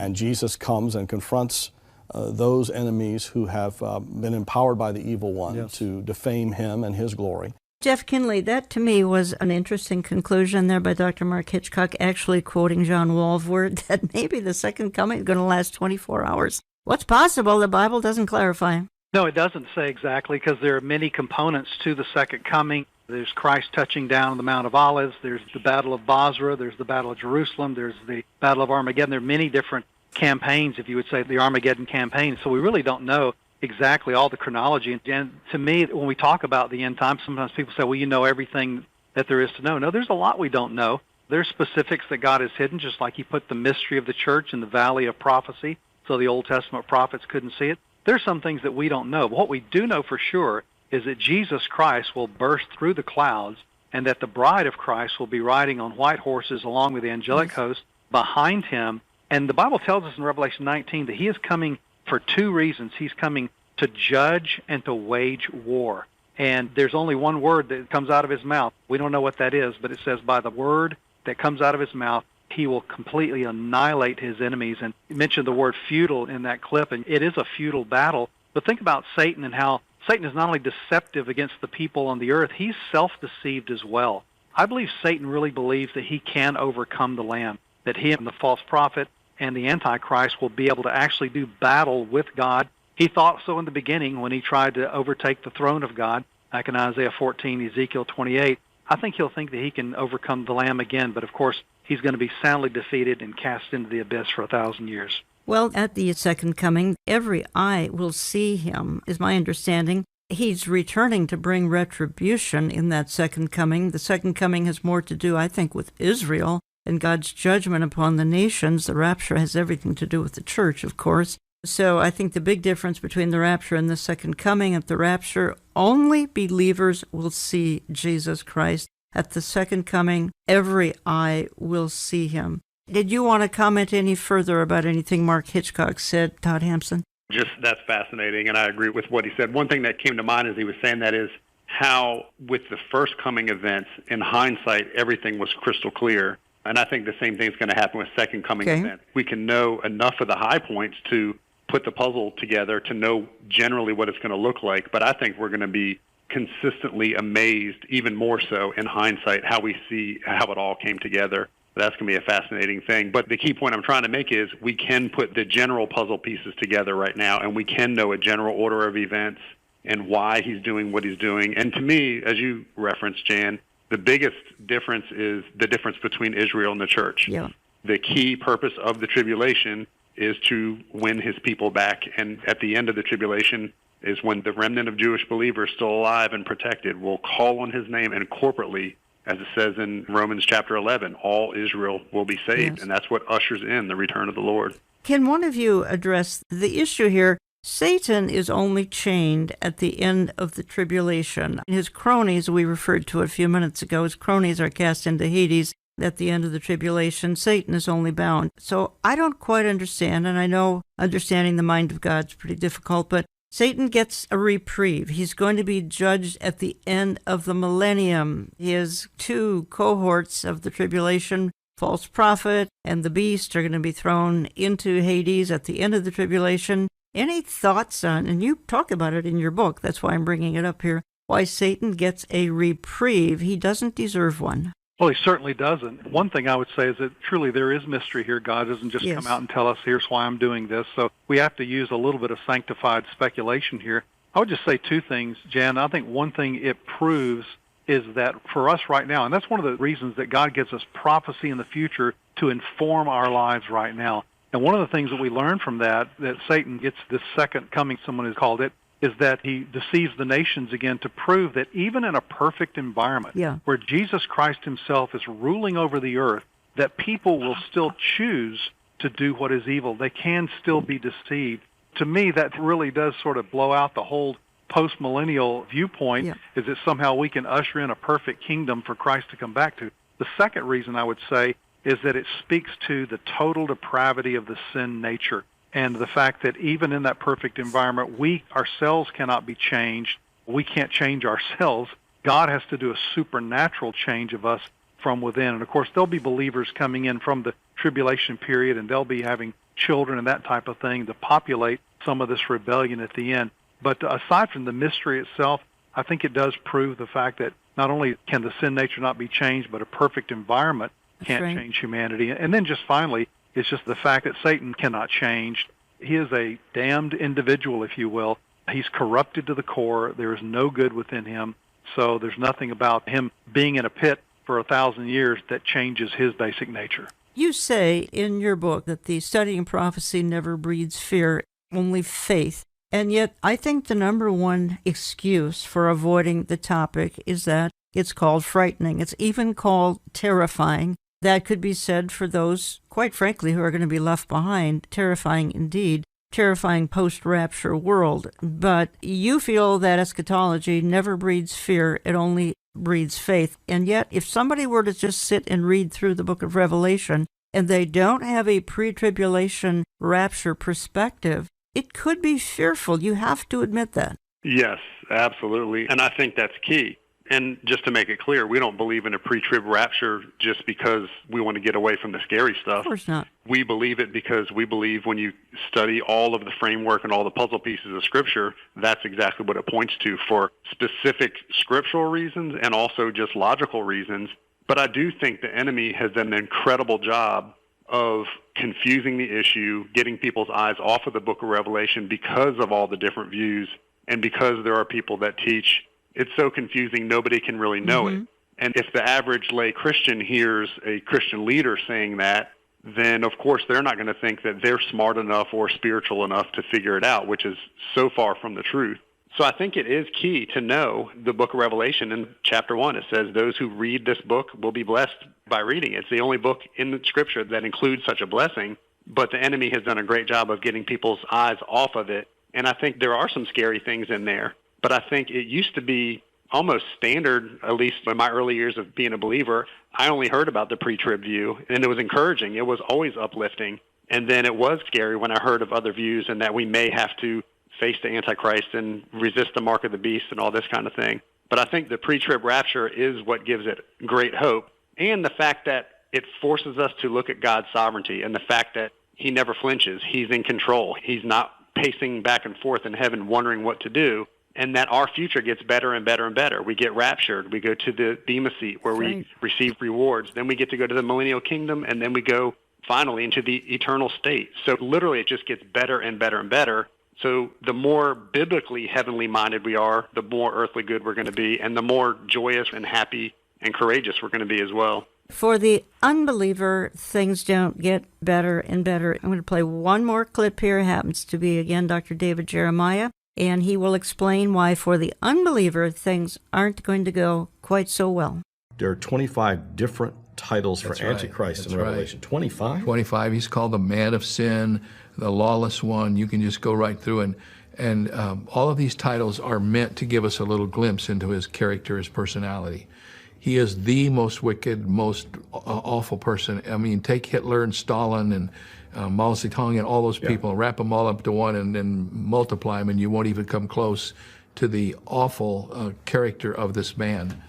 And Jesus comes and confronts those enemies who have been empowered by the evil one to defame him and his glory. Jeff Kinley, that to me was an interesting conclusion there by Dr. Mark Hitchcock, actually quoting John Walvoord, that maybe the second coming is going to last 24 hours. What's possible? The Bible doesn't clarify. No, it doesn't say exactly, because there are many components to the second coming. There's Christ touching down on the Mount of Olives. There's the Battle of Basra. There's the Battle of Jerusalem. There's the Battle of Armageddon. There are many different campaigns, if you would say, the Armageddon campaign. So we really don't know exactly all the chronology. And to me, when we talk about the end times, sometimes people say, well, you know everything that there is to know. No, there's a lot we don't know. There's specifics that God has hidden, just like he put the mystery of the church in the valley of prophecy, so the Old Testament prophets couldn't see it. There's some things that we don't know. But what we do know for sure is that Jesus Christ will burst through the clouds, and that the bride of Christ will be riding on white horses along with the angelic host behind him. And the Bible tells us in Revelation 19 that he is coming for two reasons. He's coming to judge and to wage war. And there's only one word that comes out of his mouth. We don't know what that is, but it says by the word that comes out of his mouth, he will completely annihilate his enemies. And you mentioned the word futile in that clip, and it is a futile battle. But think about Satan and how Satan is not only deceptive against the people on the earth, he's self-deceived as well. I believe Satan really believes that he can overcome the Lamb, that he and the false prophet and the Antichrist will be able to actually do battle with God. He thought so in the beginning when he tried to overtake the throne of God, like in Isaiah 14, Ezekiel 28. I think he'll think that he can overcome the Lamb again, but of course, he's going to be soundly defeated and cast into the abyss for 1,000 years. Well, at the second coming, every eye will see him, is my understanding. He's returning to bring retribution in that second coming. The second coming has more to do, I think, with Israel and God's judgment upon the nations. The rapture has everything to do with the church, of course. So I think the big difference between the rapture and the second coming, at the rapture, only believers will see Jesus Christ. At the second coming, every eye will see him. Did you want to comment any further about anything Mark Hitchcock said, Todd Hampson? Just, that's fascinating, and I agree with what he said. One thing that came to mind as he was saying that is how, with the first coming events, in hindsight, everything was crystal clear. And I think the same thing is going to happen with second coming events. We can know enough of the high points to put the puzzle together to know generally what it's going to look like. But I think we're going to be consistently amazed, even more so in hindsight, how we see how it all came together. That's going to be a fascinating thing. But the key point I'm trying to make is we can put the general puzzle pieces together right now, and we can know a general order of events and why he's doing what he's doing. And to me, as you referenced, Jan, the biggest difference is the difference between Israel and the church. Yeah. The key purpose of the tribulation is to win his people back. And at the end of the tribulation is when the remnant of Jewish believers still alive and protected will call on his name, and corporately, as it says in Romans chapter 11, all Israel will be saved. Yes. And that's what ushers in the return of the Lord. Can one of you address the issue here? Satan is only chained at the end of the tribulation. His cronies, we referred to a few minutes ago, his cronies are cast into Hades at the end of the tribulation. Satan is only bound. So I don't quite understand, and I know understanding the mind of God is pretty difficult, but Satan gets a reprieve. He's going to be judged at the end of the millennium. His two cohorts of the tribulation, false prophet and the beast, are going to be thrown into Hades at the end of the tribulation. Any thoughts on, and you talk about it in your book, that's why I'm bringing it up here, why Satan gets a reprieve? He doesn't deserve one. Well, he certainly doesn't. One thing I would say is that truly there is mystery here. God doesn't just come out and tell us, here's why I'm doing this. So we have to use a little bit of sanctified speculation here. I would just say two things, Jan. I think one thing it proves is that for us right now, and that's one of the reasons that God gives us prophecy in the future to inform our lives right now. And one of the things that we learn from that Satan gets this second coming, someone has called it, is that he deceives the nations again to prove that even in a perfect environment where Jesus Christ himself is ruling over the earth, that people will still choose to do what is evil. They can still be deceived. To me, that really does sort of blow out the whole post-millennial viewpoint, is that somehow we can usher in a perfect kingdom for Christ to come back to. The second reason I would say is that it speaks to the total depravity of the sin nature and the fact that even in that perfect environment, we ourselves cannot be changed. We can't change ourselves. God has to do a supernatural change of us from within. And, of course, there'll be believers coming in from the tribulation period, and they'll be having children and that type of thing to populate some of this rebellion at the end. But aside from the mystery itself, I think it does prove the fact that not only can the sin nature not be changed, but a perfect environment can't change humanity. And then just finally, it's just the fact that Satan cannot change. He is a damned individual, if you will. He's corrupted to the core. There is no good within him. So there's nothing about him being in a pit for 1,000 years that changes his basic nature. You say in your book that the studying prophecy never breeds fear, only faith. And yet I think the number one excuse for avoiding the topic is that it's called frightening. It's even called terrifying. That could be said for those, quite frankly, who are going to be left behind. Terrifying indeed. Terrifying post-rapture world. But you feel that eschatology never breeds fear. It only breeds faith. And yet, if somebody were to just sit and read through the book of Revelation and they don't have a pre-tribulation rapture perspective, it could be fearful. You have to admit that. Yes, absolutely. And I think that's key. And just to make it clear, we don't believe in a pre-trib rapture just because we want to get away from the scary stuff. Of course not. We believe it because we believe when you study all of the framework and all the puzzle pieces of Scripture, that's exactly what it points to for specific scriptural reasons and also just logical reasons. But I do think the enemy has done an incredible job of confusing the issue, getting people's eyes off of the book of Revelation because of all the different views and because there are people that teach it's so confusing nobody can really know it. And if the average lay Christian hears a Christian leader saying that, then of course they're not going to think that they're smart enough or spiritual enough to figure it out, which is so far from the truth. So I think it is key to know the book of Revelation. In chapter 1, it says those who read this book will be blessed by reading it. It's the only book in the Scripture that includes such a blessing, but the enemy has done a great job of getting people's eyes off of it. And I think there are some scary things in there. But I think it used to be almost standard, at least in my early years of being a believer. I only heard about the pre-trib view, and it was encouraging. It was always uplifting. And then it was scary when I heard of other views and that we may have to face the Antichrist and resist the mark of the beast and all this kind of thing. But I think the pre-trib rapture is what gives it great hope. And the fact that it forces us to look at God's sovereignty and the fact that he never flinches. He's in control. He's not pacing back and forth in heaven wondering what to do. And that our future gets better and better and better. We get raptured. We go to the Bema seat where we receive rewards. Then we get to go to the millennial kingdom, and then we go finally into the eternal state. So literally it just gets better and better and better. So the more biblically heavenly minded we are, the more earthly good we're going to be, and the more joyous and happy and courageous we're going to be as well. For the unbeliever, things don't get better and better. I'm going to play one more clip here. It happens to be, again, Dr. David Jeremiah. And he will explain why, for the unbeliever, things aren't going to go quite so well. There are 25 different titles for Antichrist in Revelation. 25? 25. He's called the man of sin, the lawless one. You can just go right through, and all of these titles are meant to give us a little glimpse into his character, his personality. He is the most wicked, most awful person. I mean, take Hitler and Stalin and Mao Zedong and all those people, wrap them all up to one and then multiply them, and you won't even come close to the awful character of this man.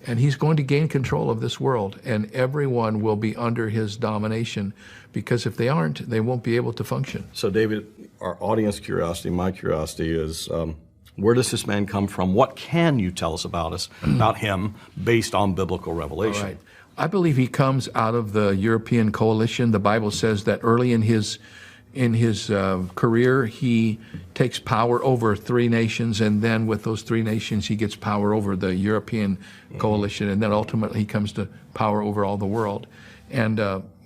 And he's going to gain control of this world, and everyone will be under his domination, because if they aren't, they won't be able to function. So, David, our audience curiosity, my curiosity is, where does this man come from? What can you tell us about him based on biblical revelation? All right. I believe he comes out of the European coalition. The Bible says that early in his career, he takes power over 3 nations, and then with those 3 nations, he gets power over the European coalition, and then ultimately he comes to power over all the world. And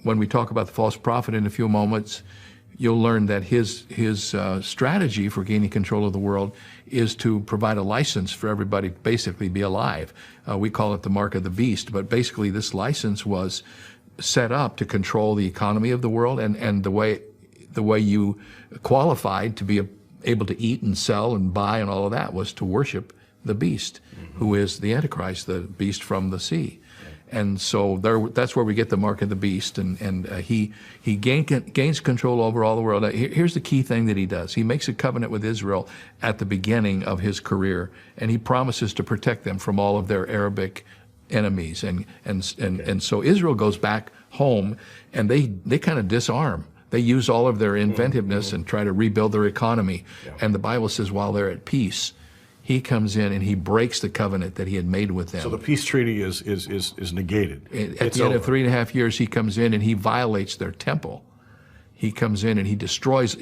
when we talk about the false prophet in a few moments, you'll learn that his strategy for gaining control of the world is to provide a license for everybody to basically be alive. We call it the mark of the beast, but basically this license was set up to control the economy of the world, and the way you qualified to be able to eat and sell and buy and all of that was to worship the beast, who is the Antichrist, the beast from the sea. And so that's where we get the mark of the beast, and he gains control over all the world. Here's the key thing that he does. He makes a covenant with Israel at the beginning of his career, and he promises to protect them from all of their Arabic enemies. And so Israel goes back home, and they kind of disarm. They use all of their inventiveness and try to rebuild their economy. Yeah. And the Bible says while they're at peace, he comes in and he breaks the covenant that he had made with them. So the peace treaty is negated. At the end of 3.5 years, he comes in and he violates their temple. He comes in and he destroys.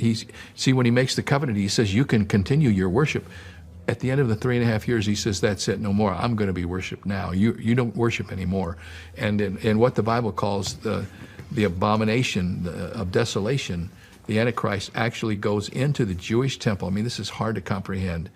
See, when he makes the covenant, he says, you can continue your worship. At the end of the 3.5 years, he says, that's it, no more. I'm going to be worshiped now. You don't worship anymore. And in what the Bible calls the abomination of desolation, the Antichrist actually goes into the Jewish temple. I mean, this is hard to comprehend.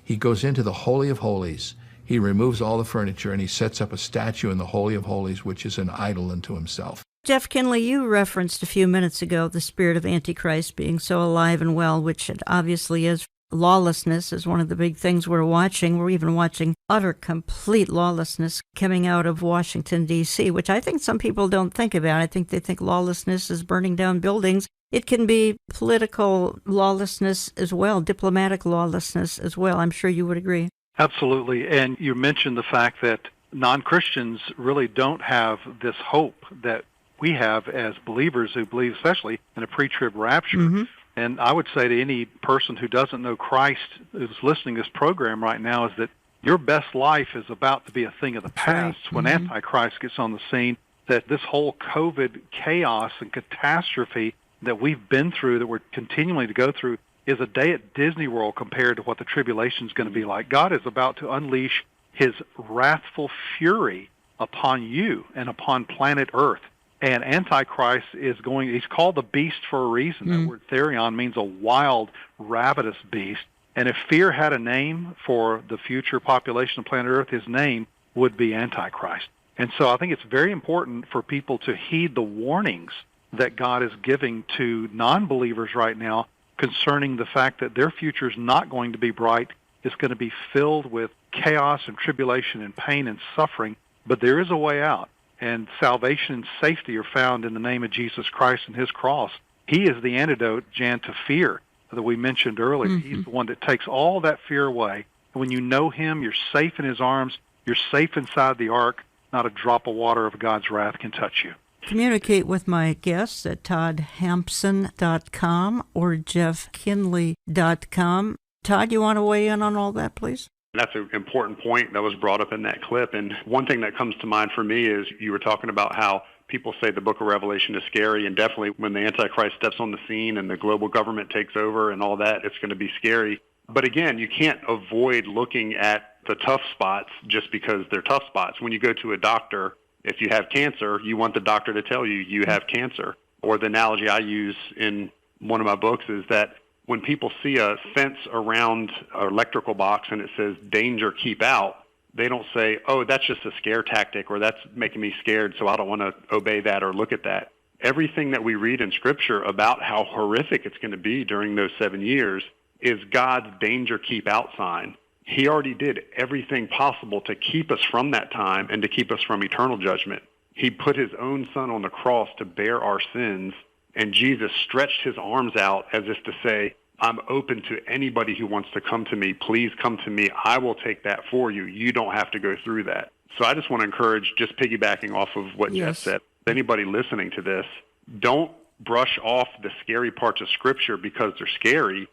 He goes into the Holy of Holies. He removes all the furniture, and he sets up a statue in the Holy of Holies, which is an idol unto himself. Jeff Kinley, you referenced a few minutes ago the spirit of Antichrist being so alive and well, which it obviously is. Lawlessness is one of the big things we're watching. We're even watching utter, complete lawlessness coming out of Washington, D.C., which I think some people don't think about. I think they think lawlessness is burning down buildings. It can be political lawlessness as well, diplomatic lawlessness as well. I'm sure you would agree. Absolutely. And you mentioned the fact that non-Christians really don't have this hope that we have as believers who believe especially in a pre-trib rapture. Mm-hmm. And I would say to any person who doesn't know Christ who's listening to this program right now is that your best life is about to be a thing of the past when Antichrist gets on the scene, that this whole COVID chaos and catastrophe that we've been through, that we're continuing to go through, is a day at Disney World compared to what the tribulation is going to be like. God is about to unleash his wrathful fury upon you and upon planet Earth. And Antichrist he's called the beast for a reason. Mm. That word therion means a wild, ravenous beast. And if fear had a name for the future population of planet Earth, his name would be Antichrist. And so I think it's very important for people to heed the warnings that God is giving to non-believers right now concerning the fact that their future is not going to be bright. It's going to be filled with chaos and tribulation and pain and suffering, but there is a way out. And salvation and safety are found in the name of Jesus Christ and his cross. He is the antidote, Jan, to fear that we mentioned earlier. Mm-hmm. He's the one that takes all that fear away. And when you know him, you're safe in his arms. You're safe inside the ark. Not a drop of water of God's wrath can touch you. Communicate with my guests at toddhampson.com or jeffkinley.com. Todd, you want to weigh in on all that, please? That's an important point that was brought up in that clip. And one thing that comes to mind for me is you were talking about how people say the book of Revelation is scary, and definitely when the Antichrist steps on the scene and the global government takes over and all that, it's going to be scary. But again, you can't avoid looking at the tough spots just because they're tough spots. When you go to a doctor, if you have cancer, you want the doctor to tell you have cancer. Or the analogy I use in one of my books is that when people see a fence around an electrical box and it says, danger, keep out, they don't say, oh, that's just a scare tactic, or that's making me scared, so I don't want to obey that or look at that. Everything that we read in Scripture about how horrific it's going to be during those 7 years is God's danger, keep out sign. He already did everything possible to keep us from that time and to keep us from eternal judgment. He put his own son on the cross to bear our sins, and Jesus stretched his arms out as if to say, I'm open to anybody who wants to come to me. Please come to me. I will take that for you. You don't have to go through that. So I just want to encourage, just piggybacking off of what Jeff said, anybody listening to this, don't brush off the scary parts of Scripture because they're scary.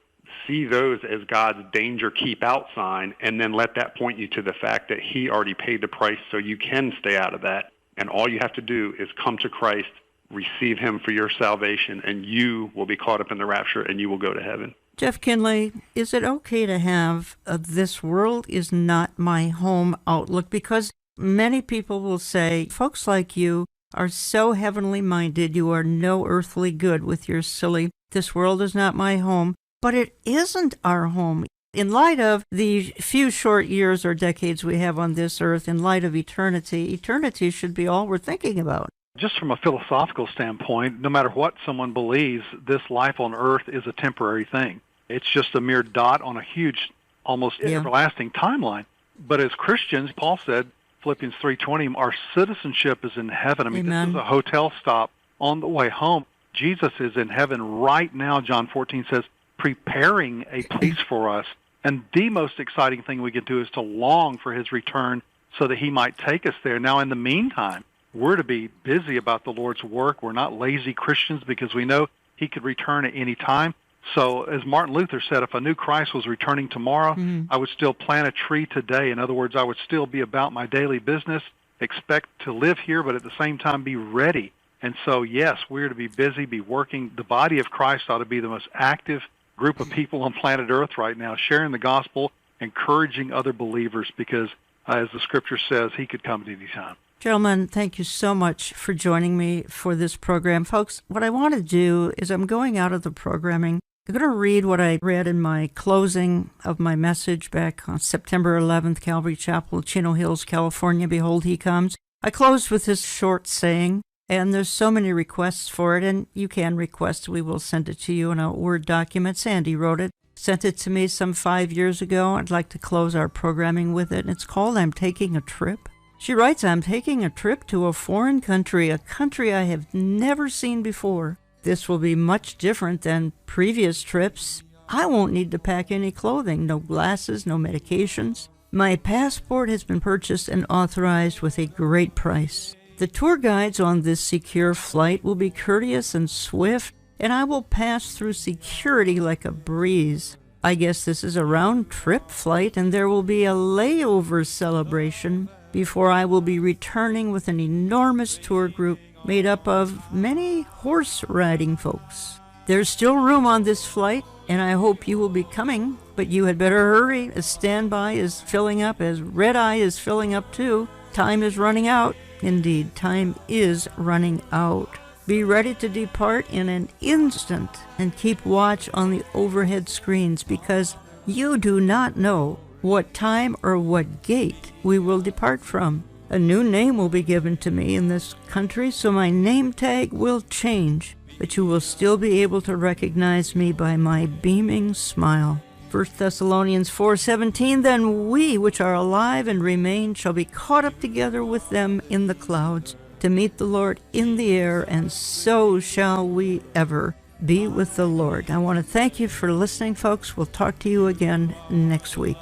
See those as God's danger keep out sign, and then let that point you to the fact that he already paid the price so you can stay out of that. And all you have to do is come to Christ, receive him for your salvation, and you will be caught up in the rapture and you will go to heaven. Jeff Kinley, is it okay to have a "this world is not my home" outlook? Because many people will say, folks like you are so heavenly minded, you are no earthly good with your silly "this world is not my home." But it isn't our home. In light of the few short years or decades we have on this earth, in light of eternity, eternity should be all we're thinking about. Just from a philosophical standpoint, no matter what someone believes, this life on earth is a temporary thing. It's just a mere dot on a huge, almost everlasting timeline. But as Christians, Paul said, Philippians 3:20, our citizenship is in heaven. I mean, Amen. This is a hotel stop on the way home. Jesus is in heaven right now, John 14 says, preparing a place for us. And the most exciting thing we can do is to long for his return so that he might take us there. Now, in the meantime, we're to be busy about the Lord's work. We're not lazy Christians because we know he could return at any time. So as Martin Luther said, if I knew Christ was returning tomorrow, I would still plant a tree today. In other words, I would still be about my daily business, expect to live here, but at the same time be ready. And so, yes, we're to be busy, be working. The body of Christ ought to be the most active group of people on planet Earth right now, sharing the gospel, encouraging other believers, because as the scripture says, he could come at any time. Gentlemen, thank you so much for joining me for this program. Folks, what I want to do is I'm going out of the programming. I'm going to read what I read in my closing of my message back on September 11th, Calvary Chapel, Chino Hills, California. Behold, he comes. I closed with this short saying, and there's so many requests for it, and you can request. We will send it to you in a Word document. Sandy wrote it, sent it to me some 5 years ago. I'd like to close our programming with it, and it's called "I'm Taking a Trip." She writes, "I'm taking a trip to a foreign country, a country I have never seen before. This will be much different than previous trips. I won't need to pack any clothing, no glasses, no medications. My passport has been purchased and authorized with a great price. The tour guides on this secure flight will be courteous and swift, and I will pass through security like a breeze. I guess this is a round-trip flight, and there will be a layover celebration before I will be returning with an enormous tour group made up of many horse-riding folks. There's still room on this flight, and I hope you will be coming, but you had better hurry, as standby is filling up, as red-eye is filling up too. Time is running out. Indeed, time is running out. Be ready to depart in an instant, and keep watch on the overhead screens, because you do not know what time or what gate we will depart from. A new name will be given to me in this country, so my name tag will change, but you will still be able to recognize me by my beaming smile. 1 Thessalonians 4:17, then we which are alive and remain shall be caught up together with them in the clouds to meet the Lord in the air, and so shall we ever be with the Lord. I want to thank you for listening, folks. We'll talk to you again next week.